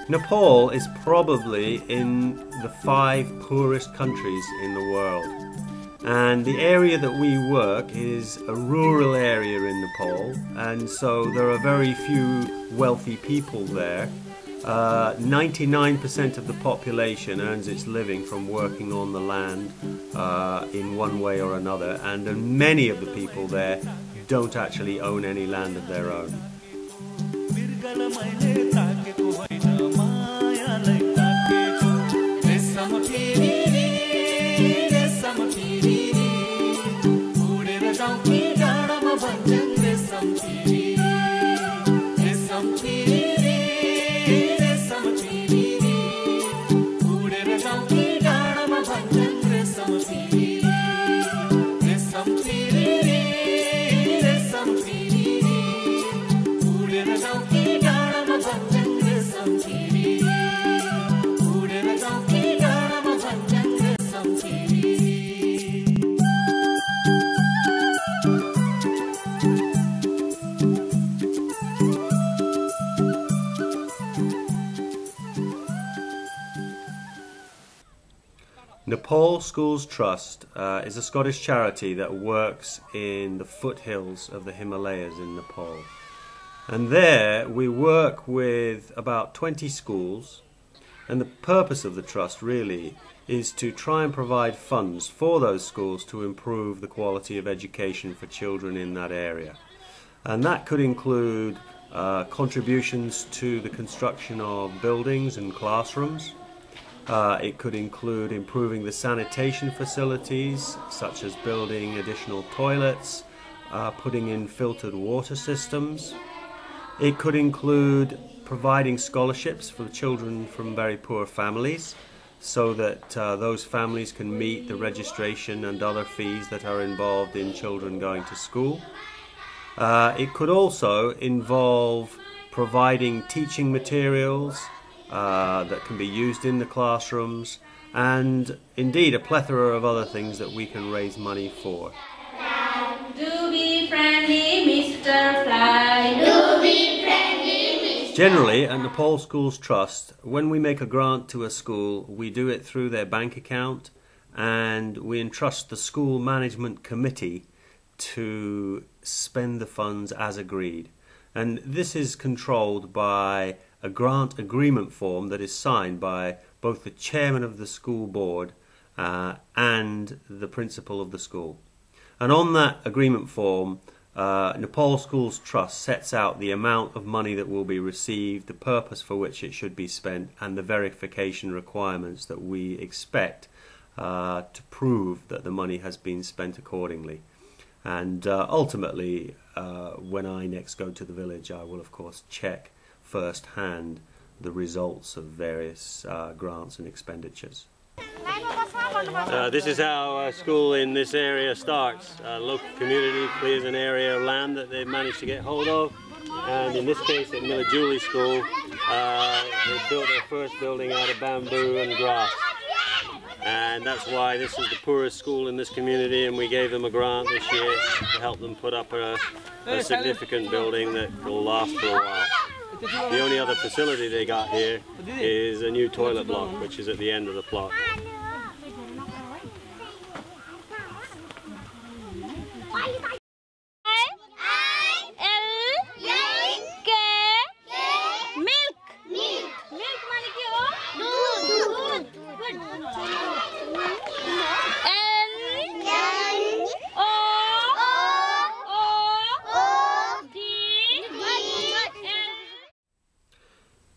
Nepal is probably in the 5 poorest countries in the world, and the area that we work is a rural area in Nepal, and so there are very few wealthy people there. 99% of the population earns its living from working on the land in one way or another, and many of the people there don't actually own any land of their own. Nepal Schools Trust is a Scottish charity that works in the foothills of the Himalayas in Nepal. And there we work with about 20 schools, and the purpose of the trust really is to try and provide funds for those schools to improve the quality of education for children in that area. And that could include contributions to the construction of buildings and classrooms. It could include improving the sanitation facilities, such as building additional toilets, putting in filtered water systems. It could include providing scholarships for children from very poor families, so that those families can meet the registration and other fees that are involved in children going to school. It could also involve providing teaching materials that can be used in the classrooms, and indeed a plethora of other things that we can raise money for. Do be friendly, Mr. Fly. Do be friendly, Mr. Generally, at Nepal Schools Trust, when we make a grant to a school, we do it through their bank account, and we entrust the school management committee to spend the funds as agreed. And this is controlled by a grant agreement form that is signed by both the chairman of the school board and the principal of the school. And on that agreement form, Nepal Schools Trust sets out the amount of money that will be received, the purpose for which it should be spent, and the verification requirements that we expect to prove that the money has been spent accordingly. And ultimately, when I next go to the village, I will of course check first-hand the results of various grants and expenditures. This is how a school in this area starts. A local community clears an area of land that they've managed to get hold of, and in this case at Devchuli School, they built their first building out of bamboo and grass. And that's why this is the poorest school in this community, and we gave them a grant this year to help them put up a significant building that will last for a while. The only other facility they got here is a new toilet block, which is at the end of the plot.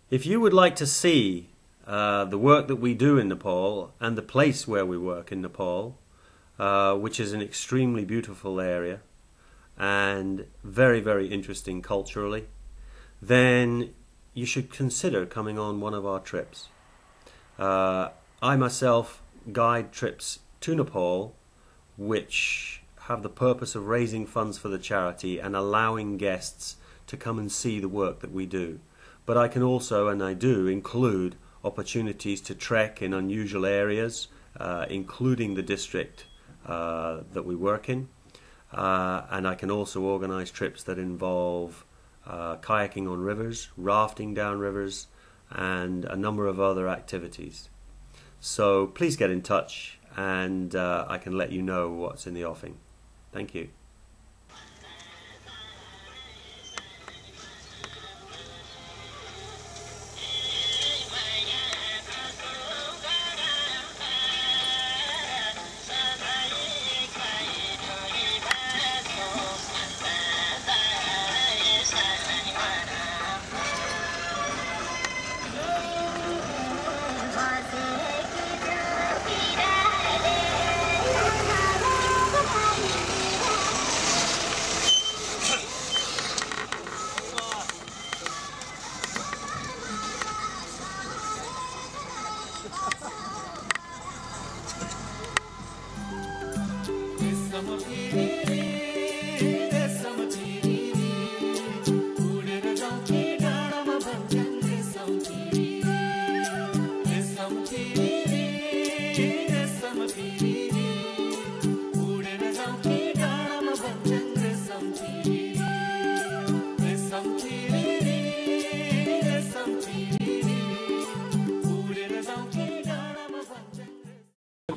If you would like to see the work that we do in Nepal and the place where we work in Nepal, which is an extremely beautiful area and very, very interesting culturally, then you should consider coming on one of our trips. I myself guide trips to Nepal which have the purpose of raising funds for the charity and allowing guests to come and see the work that we do. But I can also, and I do, include opportunities to trek in unusual areas, including the district that we work in. And I can also organise trips that involve kayaking on rivers, rafting down rivers, and a number of other activities. So please get in touch, and I can let you know what's in the offing. Thank you.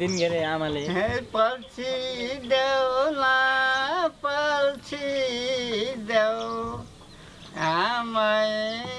दिन गरे आमाले हे पल्छी देउला पल्छी देउ आमै